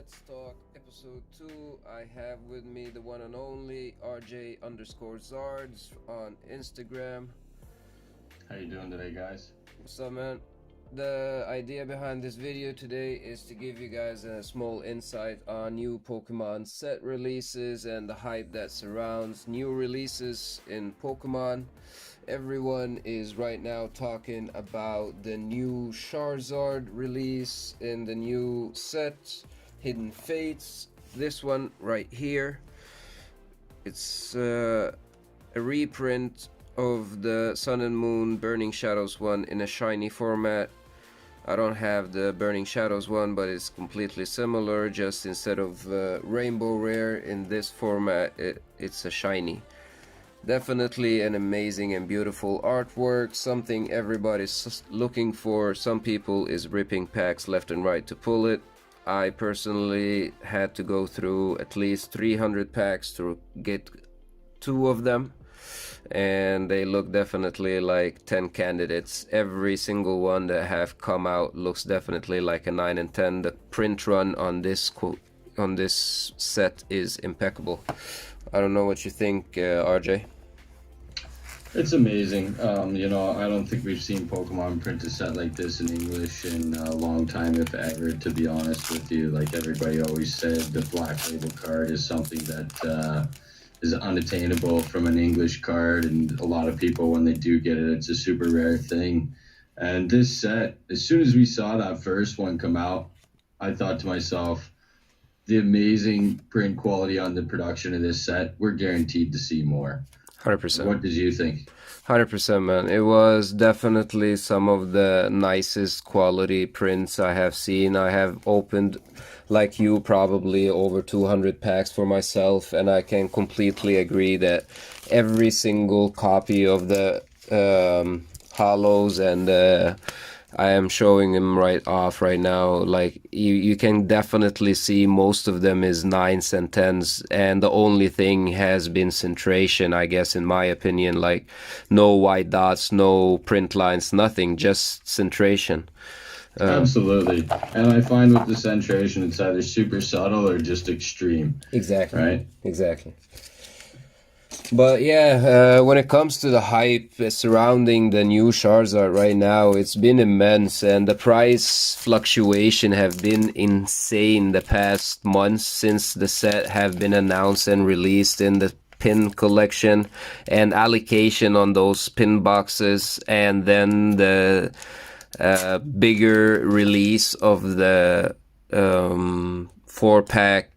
Let's Talk episode 2. I have with me the one and only RJ_Zards on Instagram. How you doing today, guys? What's up, man? The idea behind this video today is to give you guys a small insight on new Pokemon set releases and the hype that surrounds new releases in Pokemon. Everyone is right now talking about the new Charizard release in the new set, Hidden Fates. This one right here, it's a reprint of the Sun and Moon Burning Shadows one in a shiny format. I don't have the Burning Shadows one, but it's completely similar, just instead of Rainbow Rare in this format, it's a shiny. Definitely an amazing and beautiful artwork, something everybody's looking for. Some people is ripping packs left and right to pull it. I personally had to go through at least 300 packs to get 2 of them, and they look definitely like 10 candidates. Every single one that have come out looks definitely like a 9 and 10. The print run on this set is impeccable. I don't know what you think, RJ. It's amazing. I don't think we've seen Pokemon print a set like this in English in a long time, if ever, to be honest with you. Like everybody always said, the Black Label card is something that is unattainable from an English card, and a lot of people, when they do get it, it's a super rare thing. And this set, as soon as we saw that first one come out, I thought to myself, the amazing print quality on the production of this set, we're guaranteed to see more. 100%. What did you think? 100%, man. It was definitely some of the nicest quality prints I have seen. I have opened, like you, probably over 200 packs for myself, and I can completely agree that every single copy of the hollows, and I am showing them right off right now, like you can definitely see most of them is 9s and 10s, and the only thing has been centration, I guess, in my opinion. Like no white dots, no print lines, nothing, just centration. Absolutely. And I find with the centration, it's either super subtle or just extreme. Exactly. Right? Exactly. But yeah, when it comes to the hype surrounding the new Charizard right now, it's been immense, and the price fluctuation have been insane the past months since the set have been announced and released in the pin collection and allocation on those pin boxes, and then the bigger release of the 4-pack.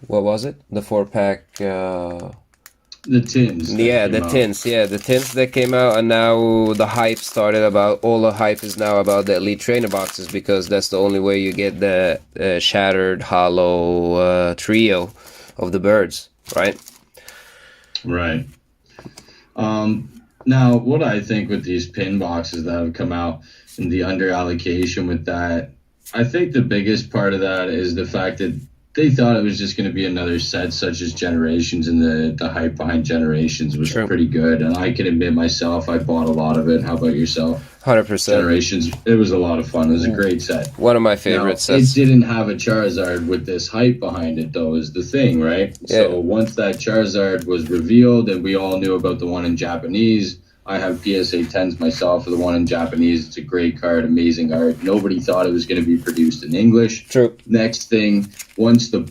What was it? The 4-pack. The tins. Yeah, the tins. Yeah, the tins that came out, and now the hype started about. All the hype is now about the Elite Trainer boxes, because that's the only way you get the shattered hollow trio of the birds, right? Right. Now, what I think with these pin boxes that have come out and the under allocation with that, I think the biggest part of that is the fact that they thought it was just going to be another set such as Generations, and the hype behind Generations was pretty good. And I can admit myself, I bought a lot of it. How about yourself? 100%. Generations, it was a lot of fun. It was a great set. One of my favorite sets. It didn't have a Charizard with this hype behind it, though, is the thing, right? Yeah. So once that Charizard was revealed and we all knew about the one in Japanese, I have PSA 10s myself for the one in Japanese. It's a great card, amazing art. Nobody thought it was going to be produced in English. True. Next thing, once the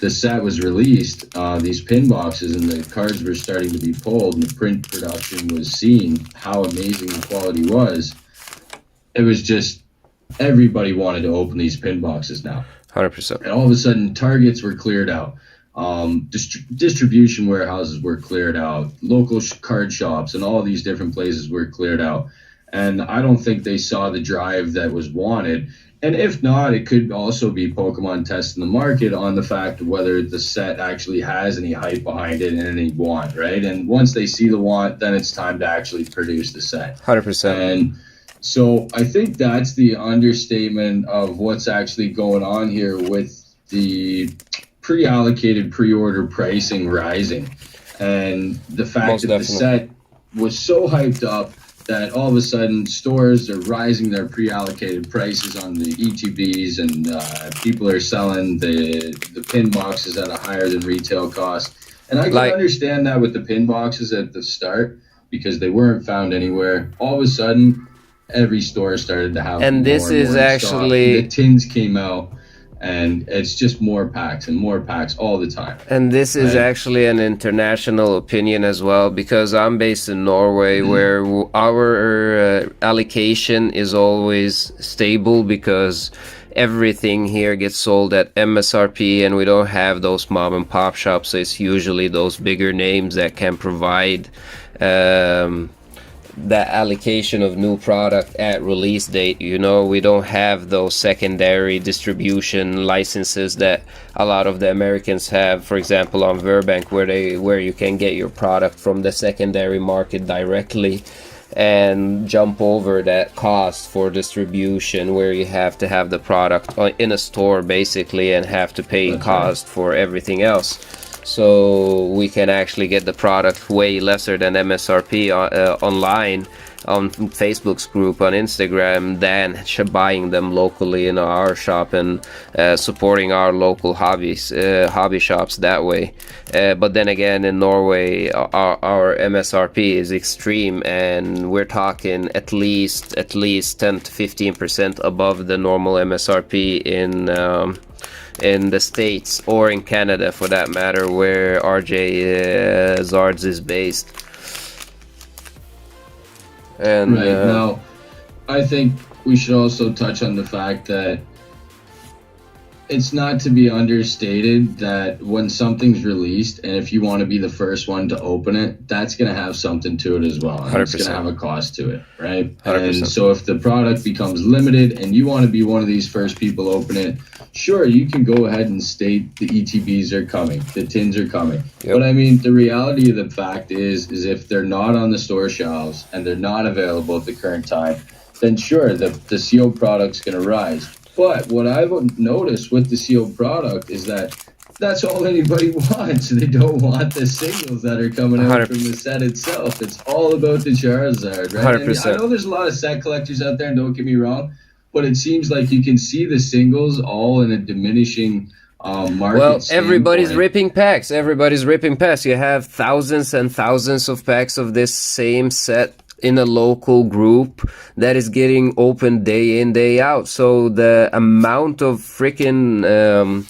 set was released, these pin boxes and the cards were starting to be pulled, and the print production was seen how amazing the quality was. It was just everybody wanted to open these pin boxes now. 100%. And all of a sudden, targets were cleared out. Distribution warehouses were cleared out, local card shops and all these different places were cleared out, and I don't think they saw the drive that was wanted. And if not, it could also be Pokemon testing the market on the fact of whether the set actually has any hype behind it and any want, right? And once they see the want, then it's time to actually produce the set. 100%. And so I think that's the understatement of what's actually going on here with the pre-allocated pre-order pricing rising, and the fact that the set was so hyped up that all of a sudden stores are rising their pre-allocated prices on the ETBs, and people are selling the pin boxes at a higher than retail cost. And I can Like, understand that with the pin boxes at the start because they weren't found anywhere. All of a sudden, every store started to have and this more and is more in stock. The actually tins came out, and it's just more packs and more packs all the time. And this is Right. actually an international opinion as well, because I'm based in Norway, where our allocation is always stable because everything here gets sold at MSRP, and we don't have those mom and pop shops. So it's usually those bigger names that can provide that allocation of new product at release date. You know, we don't have those secondary distribution licenses that a lot of the Americans have, for example on Verbank, where you can get your product from the secondary market directly and jump over that cost for distribution, where you have to have the product in a store basically and have to pay cost for everything else. So we can actually get the product way lesser than MSRP online on Facebook's group, on Instagram, than buying them locally in our shop and supporting our local hobby shops that way. But then again, in Norway, our MSRP is extreme, and we're talking at least 10 to 15% above the normal MSRP in the States, or in Canada for that matter, where RJ Zards is based. And Right. Now, I think we should also touch on the fact that it's not to be understated that when something's released, and if you want to be the first one to open it, that's going to have something to it as well. And it's going to have a cost to it, right? 100%. And so if the product becomes limited and you want to be one of these first people open it, sure, you can go ahead and state the ETBs are coming, the tins are coming. Yep. But I mean, the reality of the fact is if they're not on the store shelves and they're not available at the current time, then sure, the sealed product's going to rise. But what I've noticed with the sealed product is that that's all anybody wants. They don't want the singles that are coming out from the set itself. It's all about the Charizard, right? 100%. And I know there's a lot of set collectors out there, and don't get me wrong, but it seems like you can see the singles all in a diminishing market. Well, everybody's standpoint. ripping packs. Everybody's ripping packs. You have thousands and thousands of packs of this same set in a local group that is getting open day in, day out. So the amount of freaking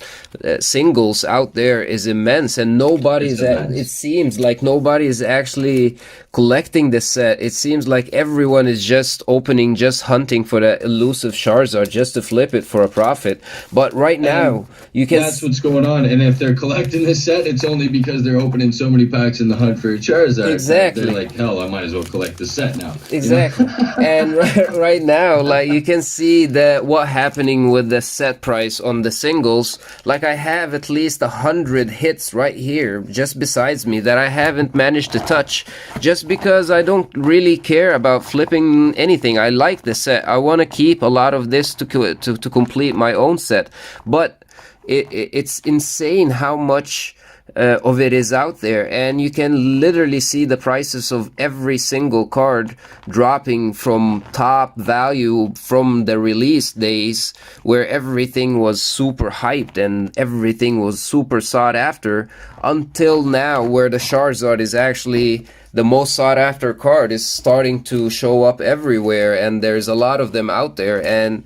singles out there is immense, and it seems like nobody is actually collecting this set. It seems like everyone is just hunting for that elusive Charizard just to flip it for a profit. But right now, you can... That's what's going on. And if they're collecting this set, it's only because they're opening so many packs in the hunt for a Charizard. Exactly. They're like, hell, I might as well collect the set now. Exactly. You know? And right now, like, you can see what happening with the set price on the singles. Like, I have at least 100 hits right here, just besides me, that I haven't managed to touch, just because I don't really care about flipping anything. I like the set. I want to keep a lot of this to complete my own set. But it's insane how much of it is out there, and you can literally see the prices of every single card dropping from top value from the release days, where everything was super hyped and everything was super sought after, until now, where the Charizard is actually the most sought after card, is starting to show up everywhere, and there's a lot of them out there. And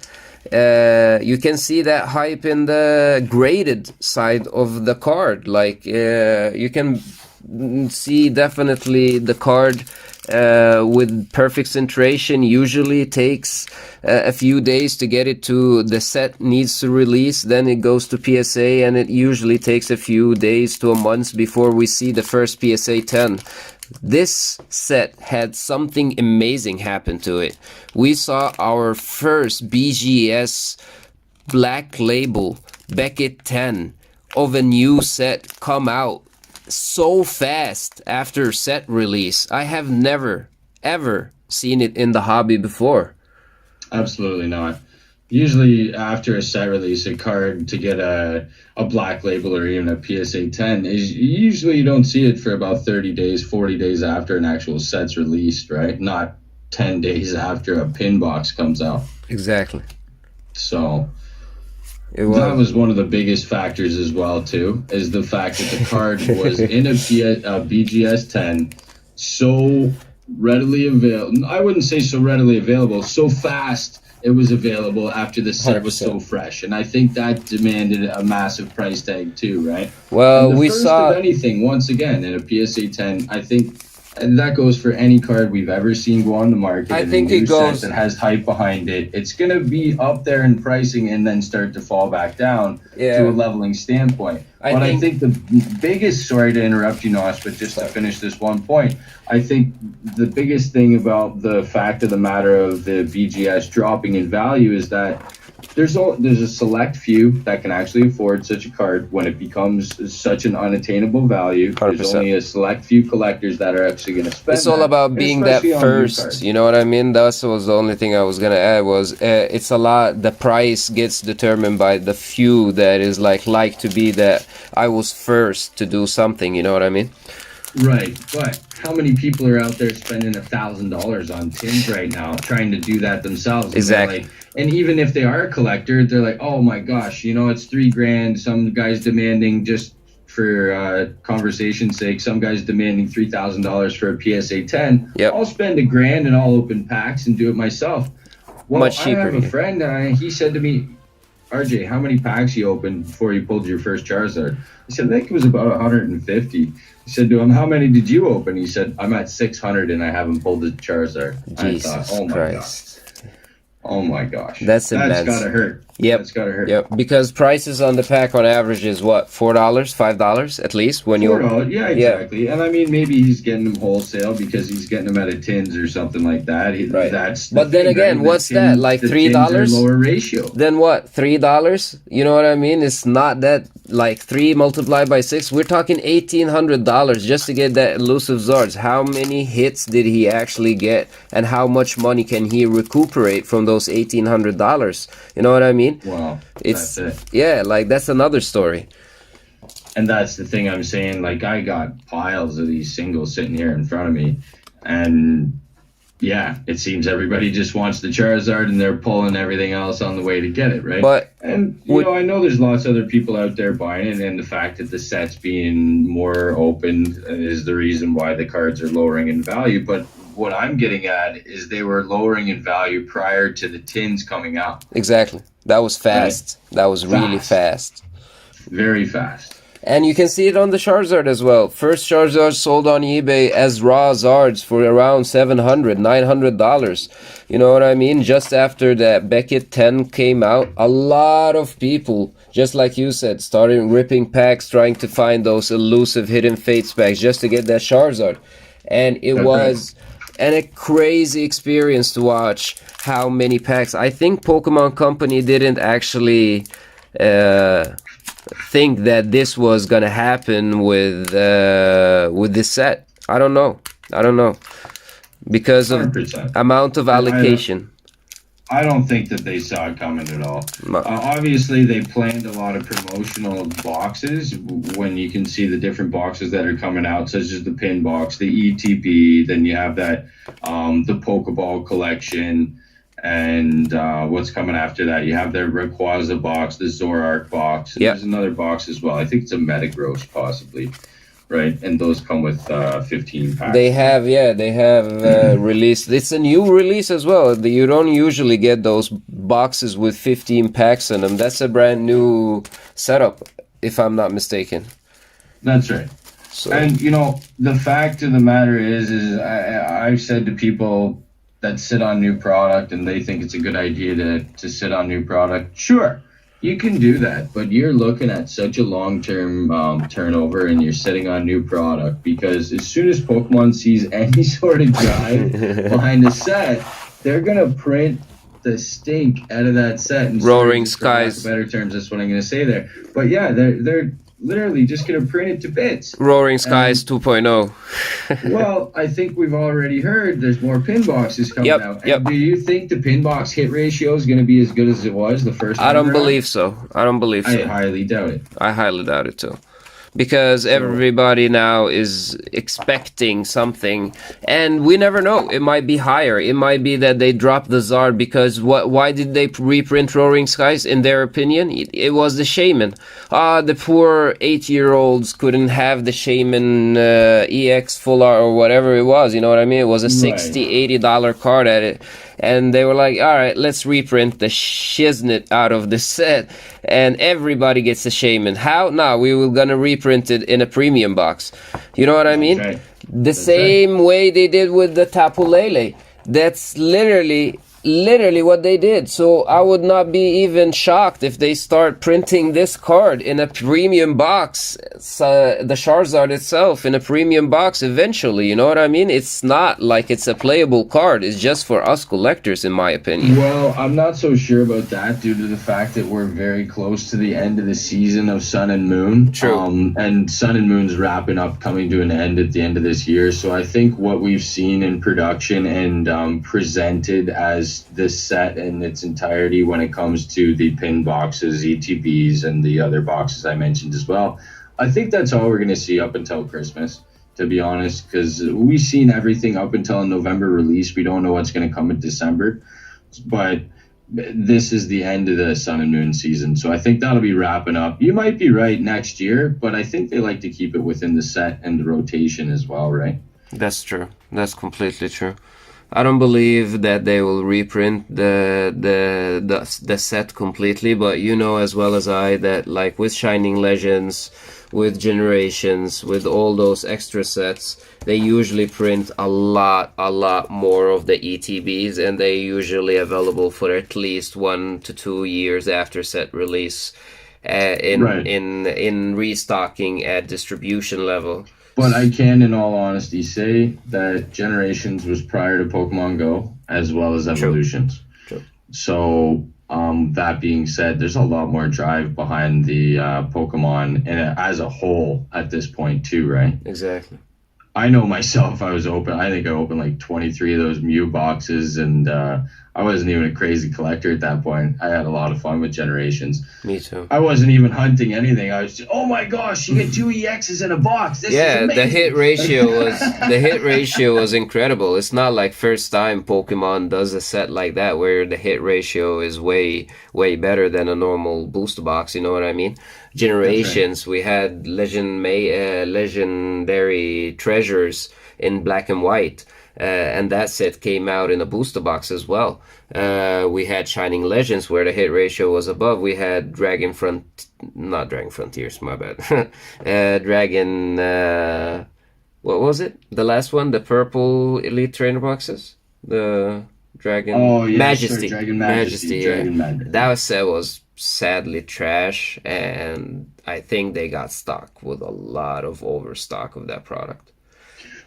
you can see that hype in the graded side of the card. Like, you can see definitely the card with perfect centration usually takes a few days to get it to the set needs to release. Then it goes to PSA, and it usually takes a few days to a month before we see the first PSA 10. This set had something amazing happen to it. We saw our first BGS Black Label Beckett 10 of a new set come out so fast after set release. I have never, ever seen it in the hobby before. Absolutely not. Usually after a set release, a card to get a Black Label or even a PSA 10 is usually you don't see it for about 30 days, 40 days after an actual set's released, right? Not 10 days after a pin box comes out. Exactly. So that was one of the biggest factors as well, too, is the fact that the card was in a BGS 10 so readily available. I wouldn't say so readily available, so fast it was available after the set 100%. Was so fresh. And I think that demanded a massive price tag too, right? Well, and the we first saw of anything, once again, in a PSA 10, I think, and that goes for any card we've ever seen go on the market. I think it goes that has hype behind it. It's going to be up there in pricing and then start to fall back down to a leveling standpoint. I think the biggest, sorry to interrupt you, Nos, but just to finish this one point, I think the biggest thing about the fact of the matter of the BGS dropping in value is that there's a select few that can actually afford such a card when it becomes such an unattainable value. 100%. There's only a select few collectors that are actually going to spend. It's all about being that first. You know what I mean? That was the only thing I was going to add was it's a lot. The price gets determined by the few that is like to be that I was first to do something. You know what I mean? Right, but how many people are out there spending $1,000 on tins right now trying to do that themselves? Exactly. And even if they are a collector, they're like, oh my gosh, you know, it's $3,000. Some guys demanding, just for conversation's sake, some guys demanding $3,000 for a PSA 10. Yep. I'll spend $1,000 and I'll open packs and do it myself. Well, much cheaper. I have a friend, he said to me, RJ, how many packs you opened before you pulled your first Charizard? I said, I think it was about 150. I said to him, how many did you open? He said, I'm at 600 and I haven't pulled the Charizard. Jesus I thought, oh my Christ. gosh. Oh my gosh. That's gotta hurt. Yep. That's gotta hurt. Yep. Because prices on the pack on average is what, $4, $5 at least when $4, yeah, exactly. Yeah. And I mean, maybe he's getting them wholesale because he's getting them at a tins or something like that. Right. That's but then again, what's that? Like $3? Lower ratio. Then what? $3? You know what I mean? It's not that like 3 multiplied by 6. We're talking $1,800 just to get that elusive Zards. How many hits did he actually get, and how much money can he recuperate from those $1,800? You know what I mean? Wow, that's it. Yeah, like that's another story. And that's the thing I'm saying. Like, I got piles of these singles sitting here in front of me, and yeah, it seems everybody just wants the Charizard and they're pulling everything else on the way to get it, right? And you know, I know there's lots of other people out there buying it, and the fact that the set's being more open is the reason why the cards are lowering in value. But what I'm getting at is they were lowering in value prior to the tins coming out. Exactly. That was fast. Right? That was really fast. Very fast. And you can see it on the Charizard as well. First Charizard sold on eBay as raw Zards for around $700, $900. You know what I mean? Just after that Beckett 10 came out, a lot of people, just like you said, started ripping packs, trying to find those elusive Hidden Fates packs just to get that Charizard. And it was a crazy experience to watch how many packs. I think Pokemon Company didn't actually think that this was gonna happen with this set. I don't know because of 100%. Amount of allocation. I don't think that they saw it coming at all. Obviously, they planned a lot of promotional boxes when you can see the different boxes that are coming out, such as the pin box, the ETB, then you have that the Pokeball collection. And what's coming after that? You have the Rayquaza box, the Zoroark box, and there's another box as well. I think it's a Metagross possibly, right? And those come with 15 packs. They have released. It's a new release as well. You don't usually get those boxes with 15 packs in them. That's a brand new setup, if I'm not mistaken. That's right. So, and you know, the fact of the matter is I've said to people that sit on new product and they think it's a good idea to sit on new product. Sure, you can do that, but you're looking at such a long-term turnover and you're sitting on new product, because as soon as Pokemon sees any sort of drive behind a set, they're going to print the stink out of that set. And Roaring Skies. Better terms, that's what I'm going to say there. But yeah, they're literally just going to print it to bits. Roaring Skies 2.0. Well, I think we've already heard there's more pin boxes coming out. And do you think the pin box hit ratio is going to be as good as it was the first time I don't believe so. I highly doubt it. I highly doubt it too. because everybody now is expecting something, and we never know. It might be higher. It might be that they dropped the Zard because why did they reprint Roaring Skies? In their opinion, it was the Shaman. The poor 8-year-olds couldn't have the Shaman EX full art or whatever it was. You know what I mean? It was a $60-$80 card at it. And they were like, all right, let's reprint the shiznit out of the set, and everybody gets a Shaman. How? Now we were gonna reprint it in a premium box. You know what I mean? Right. The same way they did with the Tapu Lele. That's literally what they did. So I would not be even shocked if they start printing this card in a premium box, the Charizard itself in a premium box eventually. You know what I mean? It's not like it's a playable card. It's just for us collectors, in my opinion. Well, I'm not so sure about that due to the fact that we're very close to the end of the season of Sun and Moon. True. And Sun and Moon's wrapping up, coming to an end at the end of this year. So I think what we've seen in production and presented as this set in its entirety when it comes to the pin boxes, ETBs, and the other boxes I mentioned as well, I think that's all we're going to see up until Christmas, to be honest, because we've seen everything up until a November release. We don't know what's going to come in December, but this is the end of the Sun and Moon season, so I think that'll be wrapping up. You might be right next year, but I think they like to keep it within the set and the rotation as well, right? That's true. That's completely true. I don't believe that they will reprint the set completely, but you know as well as I that, like, with Shining Legends, with Generations, with all those extra sets, they usually print a lot more of the ETBs, and they usually available for at least 1 to 2 years after set release, in restocking at distribution level. But I can, in all honesty, say that Generations was prior to Pokemon Go, as well as Evolutions. True. So, that being said, there's a lot more drive behind the Pokemon as a whole at this point, too, right? Exactly. I know myself, I think I opened like 23 of those Mew boxes, and I wasn't even a crazy collector at that point. I had a lot of fun with Generations. Me too. I wasn't even hunting anything. I was just, oh my gosh, you get 2 EXs in a box. This is amazing. The hit ratio was incredible. It's not like first time Pokemon does a set like that where the hit ratio is way better than a normal booster box. You know what I mean? Generations, we had legendary treasures in black and white, and that set came out in a booster box as well. We had Shining Legends where the hit ratio was above. We had not Dragon Frontiers, my bad. What was it? The last one, the purple Elite Trainer boxes, the Dragon Majesty. Dragon Majesty. That set was sadly trash, and I think they got stuck with a lot of overstock of that product.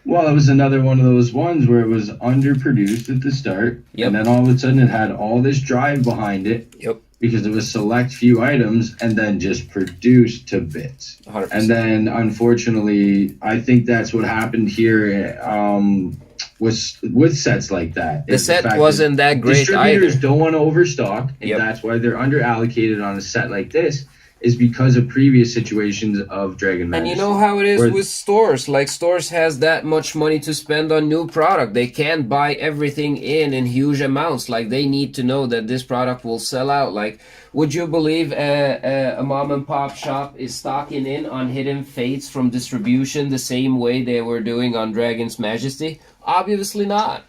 Well, it was another one of those ones where it was underproduced at the start, and then all of a sudden it had all this drive behind it, because it was select few items, and then just produced to bits. 100%. And then, unfortunately, I think that's what happened here with sets like that. The set wasn't that great distributors either. Don't want to overstock, and that's why they're under allocated on a set like this, is because of previous situations of Dragon Majesty. And you know how it is with stores. Like, stores has that much money to spend on new product. They can't buy everything in huge amounts. Like, they need to know that this product will sell out. Like, would you believe a mom and pop shop is stocking in on Hidden Fates from distribution the same way they were doing on Dragon's Majesty? Obviously not.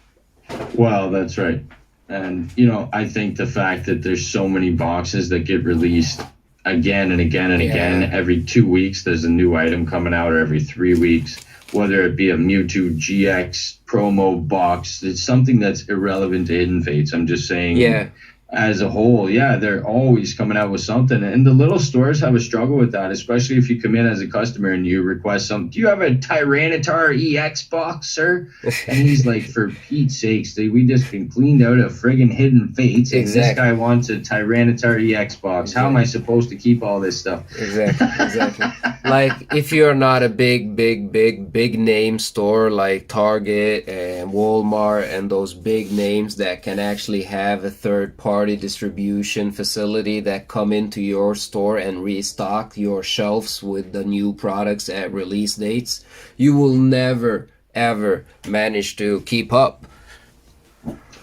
Well, that's right. And, you know, I think the fact that there's so many boxes that get released again and again and again, every 2 weeks there's a new item coming out, or every 3 weeks, whether it be a Mewtwo GX promo box, it's something that's irrelevant to Hidden Fates. I'm just saying, as a whole, they're always coming out with something, and the little stores have a struggle with that, especially if you come in as a customer and you request something. Do you have a Tyranitar EX box, sir? And he's like, for Pete's sakes, we just been cleaned out of friggin' Hidden Fates, and this guy wants a Tyranitar EX box. How am I supposed to keep all this stuff? Exactly. Like, if you're not a big name store like Target and Walmart and those big names that can actually have a third party party distribution facility that come into your store and restock your shelves with the new products at release dates, you will never ever manage to keep up.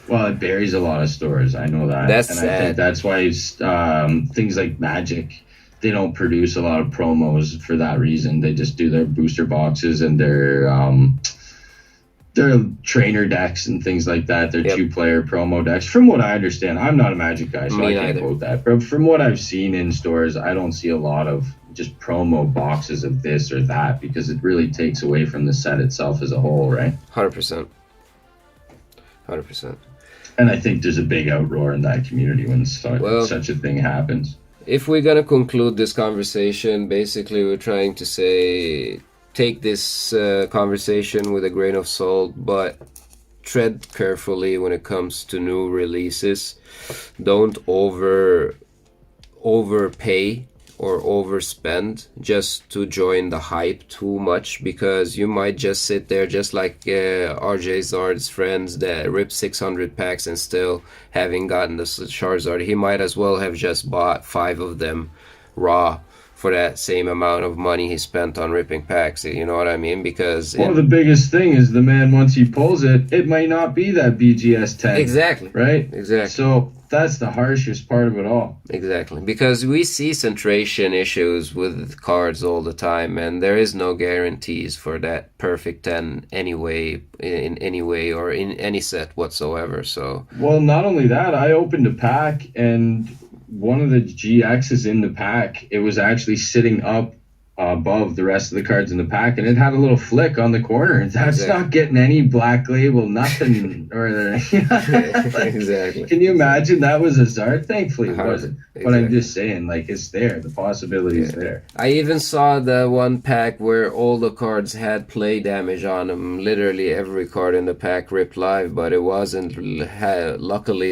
Well, it buries a lot of stores. I know that, That's and I think sad. that's why things like Magic, they don't produce a lot of promos for that reason. They just do their booster boxes and their trainer decks and things like that. Their Yep. 2-player promo decks. From what I understand, I'm not a Magic guy, so Me I can't neither. quote that. But from what I've seen in stores, I don't see a lot of just promo boxes of this or that because it really takes away from the set itself as a whole, right? 100%. 100%. And I think there's a big outroar in that community when such a thing happens. If we're gonna conclude this conversation, basically we're trying to say, take this conversation with a grain of salt, but tread carefully when it comes to new releases. Don't overpay or overspend just to join the hype too much, because you might just sit there just like RJ Zard's friends that rip 600 packs and still having gotten the Charizard. He might as well have just bought 5 of them raw for that same amount of money he spent on ripping packs. You know what I mean? Because the biggest thing is the man, once he pulls it, it might not be that BGS 10. Exactly. Right? Exactly. So that's the harshest part of it all. Exactly. Because we see centration issues with cards all the time, and there is no guarantees for that perfect 10 anyway, in any way or in any set whatsoever. So, well, not only that, I opened a pack and one of the GXs in the pack, it was actually sitting up above the rest of the cards in the pack, and it had a little flick on the corner. That's not getting any black label, nothing. Or exactly. Can you imagine? That was a Zard. Thankfully, it wasn't. Exactly. But I'm just saying, like, it's there. The possibility is there. I even saw the one pack where all the cards had play damage on them. Literally every card in the pack ripped live, but it wasn't. Luckily,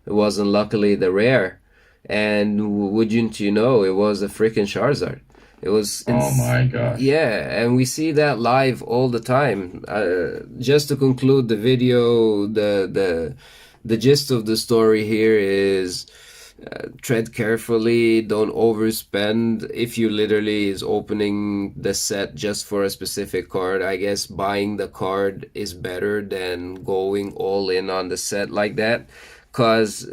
it wasn't luckily the rare. And wouldn't you know, it was a freaking Charizard. It was. Oh my gosh. Yeah, and we see that live all the time. Just to conclude the video, the gist of the story here is tread carefully, don't overspend. If you literally is opening the set just for a specific card, I guess buying the card is better than going all in on the set like that. Because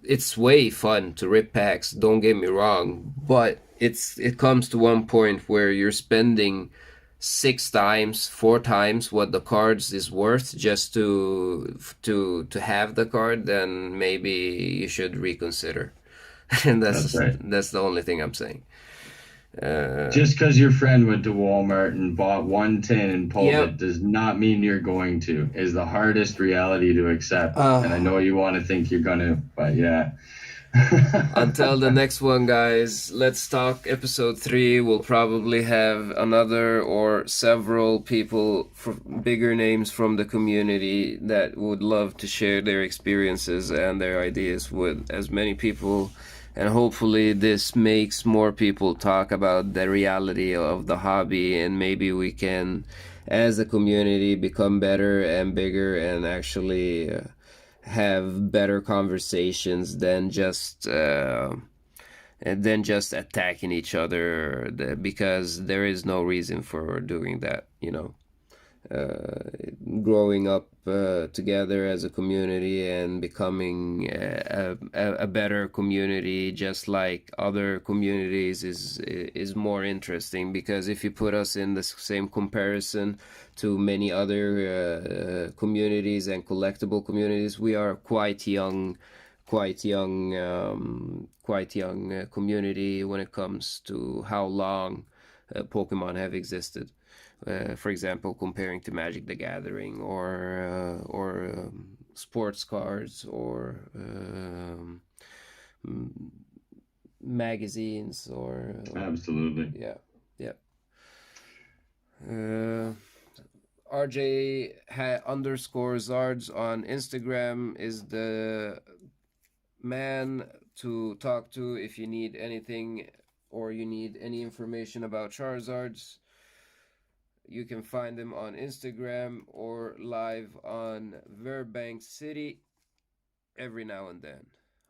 it's way fun to rip packs, don't get me wrong, but it comes to one point where you're spending 4 times what the cards is worth just to have the card, then maybe you should reconsider. And that's right. That's the only thing I'm saying. Just because your friend went to Walmart and bought 1 tin and pulled it does not mean you're going to, is the hardest reality to accept. And I know you want to think you're going to, but yeah. Until the next one, guys, let's talk episode 3. We'll probably have another or several people, bigger names from the community that would love to share their experiences and their ideas with as many people. And hopefully this makes more people talk about the reality of the hobby, and maybe we can, as a community, become better and bigger and actually have better conversations than just attacking each other, because there is no reason for doing that, you know. Growing up together as a community and becoming a better community, just like other communities, is more interesting, because if you put us in the same comparison to many other communities and collectible communities, we are quite young community when it comes to how long Pokemon have existed. For example, comparing to Magic the Gathering or sports cards or magazines or absolutely. Yeah. RJ _Zards on Instagram is the man to talk to if you need anything or you need any information about Charizards. You can find them on Instagram or live on Verbank City. every now and then.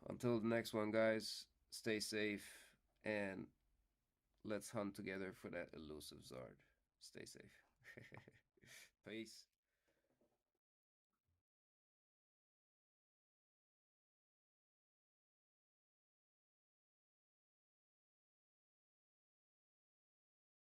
Until the next one, guys, stay safe and let's hunt together for that elusive Zard. Stay safe. Peace.